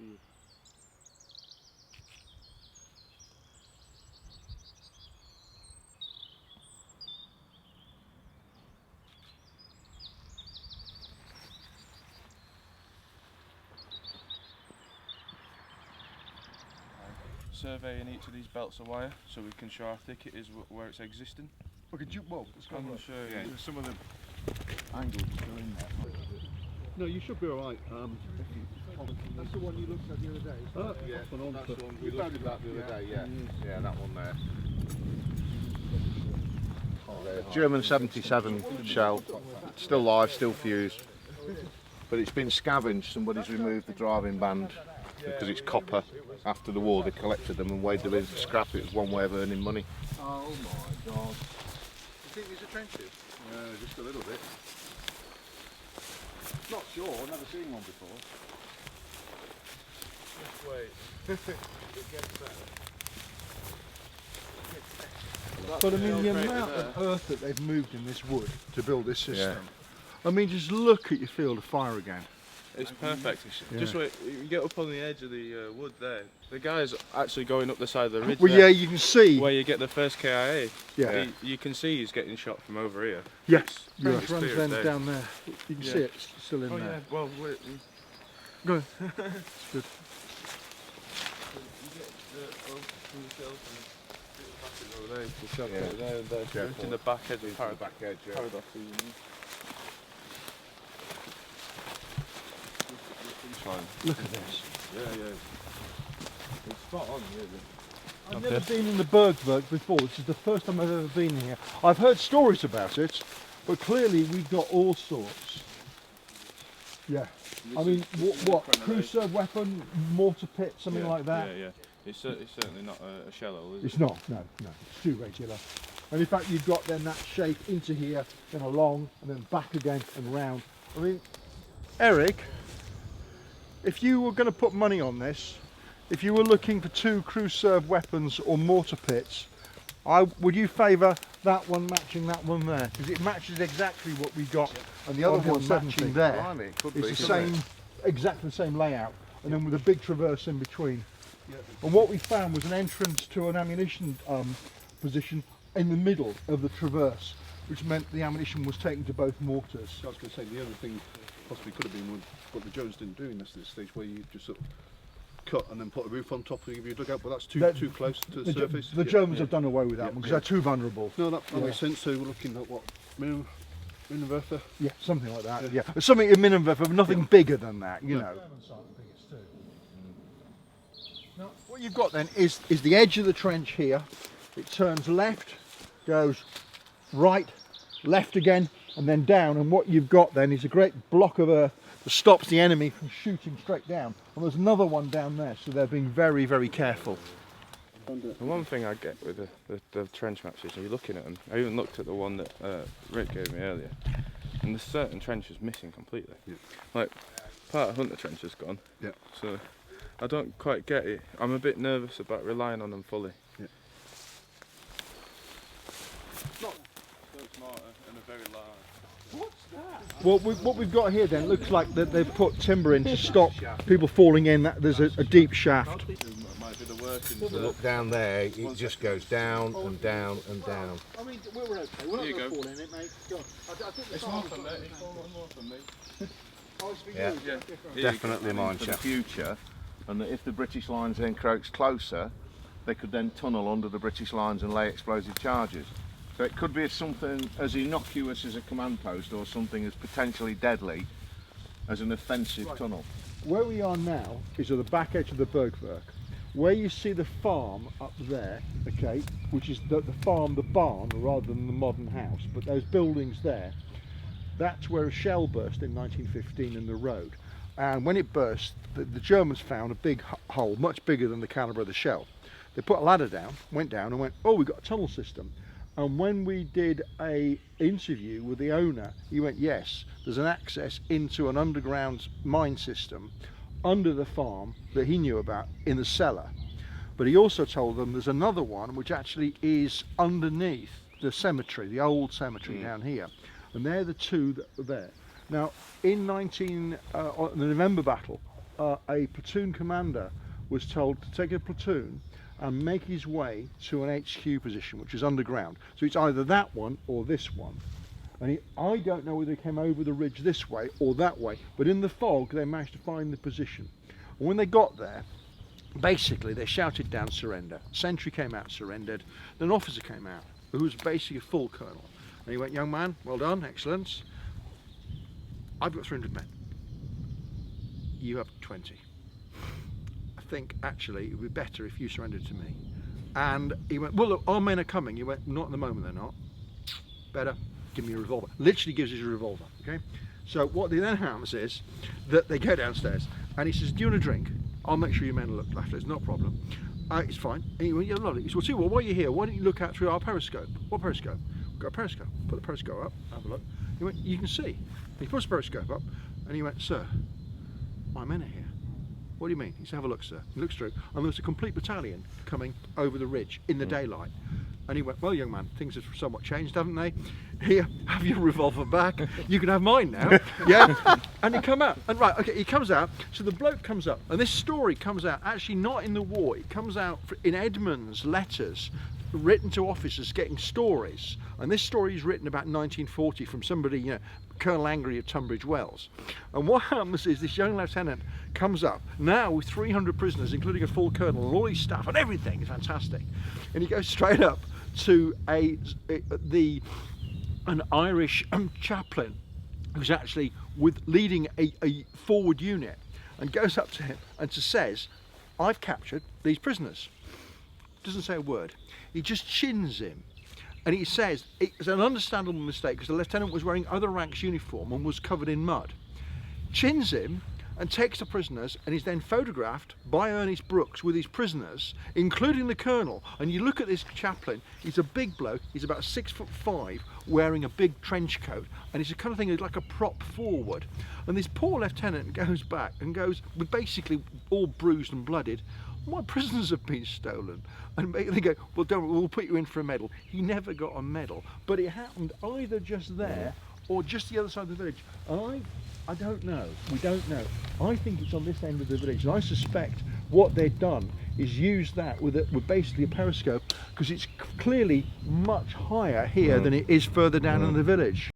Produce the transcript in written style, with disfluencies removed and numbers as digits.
you. Surveying each of these belts of wire so we can show how thick it is where it's existing. Okay, well, let's go I'm sure, yeah. Some of the angles are in there. No, you should be alright. That's the one you looked at the other day. Yeah, that's the one we looked at that the other day, yeah. Yeah, that one there. German 77 shell, still live, still fused. But it's been scavenged, somebody's removed the driving band because it's copper. After the war they collected them and weighed them in for scrap. It was one way of earning money. Oh my god. You think these are trenches? Yeah, just a little bit. Not sure, I've never seen one before. Just wait. It gets better. But I mean, the amount of earth that they've moved in this wood to build this system. Yeah. I mean, just look at your field of fire again. It's perfect. Yeah. Just wait, you get up on the edge of the wood there. The guy's actually going up the side of the ridge. Well, there, yeah, you can see where you get the first KIA. Yeah, you can see he's getting shot from over here. Yes, yeah. It runs then down there. You can see it still in there. Yeah. Well, wait. Go. It's good. In the back edge of the back edge, yeah. Look at this. Yeah. It's spot on, really. I've never been in the Bergwerk before. This is the first time I've ever been here. I've heard stories about it, but clearly we've got all sorts. Yeah. I mean, what cruiser weapon, mortar pit, something like that? Yeah. It's certainly not a shell hole, is it? It's not, no. It's too regular. And in fact, you've got then that shape into here, then along, and then back again and round. I mean, Eric, if you were going to put money on this, if you were looking for 2 crew-served weapons or mortar pits, would you favour that one matching that one there? Because it matches exactly what we got, and the other one matching there. It's the same, exactly the same layout, and then with a big traverse in between. And what we found was an entrance to an ammunition position in the middle of the traverse, which meant the ammunition was taken to both mortars. I was going to say the other thing possibly could have been what the Jones didn't do in this stage, where you just sort of cut and then put a roof on top of your dugout, but that's too close to the surface. The Germans have done away with that one because they're too vulnerable. No, that makes sense. So we're looking at what, Minenwerfer? Yeah, something like that. Yeah, something in Minenwerfer, but nothing bigger than that, you know. Now, what you've got then is the edge of the trench here. It turns left, goes right, left again, and then down. And what you've got then is a great block of earth that stops the enemy from shooting straight down. And there's another one down there, so they're being very, very careful. The one thing I get with the trench maps is you're looking at them. I even looked at the one that Rick gave me earlier, and there's certain trenches missing completely. Yeah. Like part of Hunter Trench is gone. Yeah. So I don't quite get it. I'm a bit nervous about relying on them fully. Yeah. Not so smart and a very large. What's that? Well, what we've got here then looks like that they've put timber in to stop people falling in. There's a deep shaft. Might be the workings. Look down there, it just goes down and down and down. I mean, we're okay. We're not going to fall in it, mate. Go on. It's more for me. It's one more for me. Yeah, definitely mine shaft. For the future, and that if the British lines encroach closer, they could then tunnel under the British lines and lay explosive charges. So it could be something as innocuous as a command post or something as potentially deadly as an offensive tunnel. Where we are now is at the back edge of the Bergwerk. Where you see the farm up there, okay, which is the farm, the barn, rather than the modern house, but those buildings there, that's where a shell burst in 1915 in the road. And when it burst, the Germans found a big hole, much bigger than the calibre of the shell. They put a ladder down, went down and went, oh, we've got a tunnel system. And when we did an interview with the owner, he went, yes, there's an access into an underground mine system under the farm that he knew about in the cellar. But he also told them there's another one which actually is underneath the cemetery, the old cemetery down here. And they're the two that were there. Now, in the November battle, a platoon commander was told to take a platoon and make his way to an HQ position, which is underground. So it's either that one or this one. And I don't know whether he came over the ridge this way or that way, but in the fog they managed to find the position. And when they got there, basically they shouted down surrender. Sentry came out, surrendered. Then an officer came out who was basically a full colonel. And he went, young man, well done, excellence. I've got 300 men. You have 20. I think actually it would be better if you surrendered to me. And he went, well look, our men are coming. He went, not at the moment they're not. Better, give me a revolver. Literally gives us a revolver, okay? So what then happens is that they go downstairs and he says, do you want a drink? I'll make sure your men are looked after, it's not a problem. It's fine. And he went, yeah, lovely. He said, well, see, well, while you're here, why don't you look out through our periscope? What periscope? We've got a periscope. Put the periscope up, have a look. He went, you can see. He puts the periscope up and he went, sir, my men are here. What do you mean? He said, have a look, sir. He looks through and there was a complete battalion coming over the ridge in the daylight. And he went, well, young man, things have somewhat changed, haven't they? Here, have your revolver back. You can have mine now. Yeah? And he come out. And right, okay, he comes out. So the bloke comes up. And this story comes out, actually not in the war. It comes out in Edmund's letters written to officers getting stories. And this story is written about 1940 from somebody, you know, Colonel Angry of Tunbridge Wells. And what happens is this young lieutenant comes up now with 300 prisoners, including a full colonel and all his staff and everything. It's fantastic. And he goes straight up to an Irish chaplain who's actually leading a forward unit, and goes up to him and says, I've captured these prisoners. Doesn't say a word. He just chins him. And he says it's an understandable mistake because the lieutenant was wearing other ranks uniform and was covered in mud. Chins him and takes the prisoners, and he's then photographed by Ernest Brooks with his prisoners, including the colonel. And you look at this chaplain, he's a big bloke, he's about 6'5", wearing a big trench coat, and it's the kind of thing that's like a prop forward. And this poor lieutenant goes back and goes, with basically all bruised and blooded, my prisoners have been stolen. And they go, well, we'll put you in for a medal. He never got a medal, but it happened either just there or just the other side of the village. And I don't know, we don't know. I think it's on this end of the village, and I suspect what they've done is use that with basically a periscope, because it's clearly much higher here than it is further down in the village.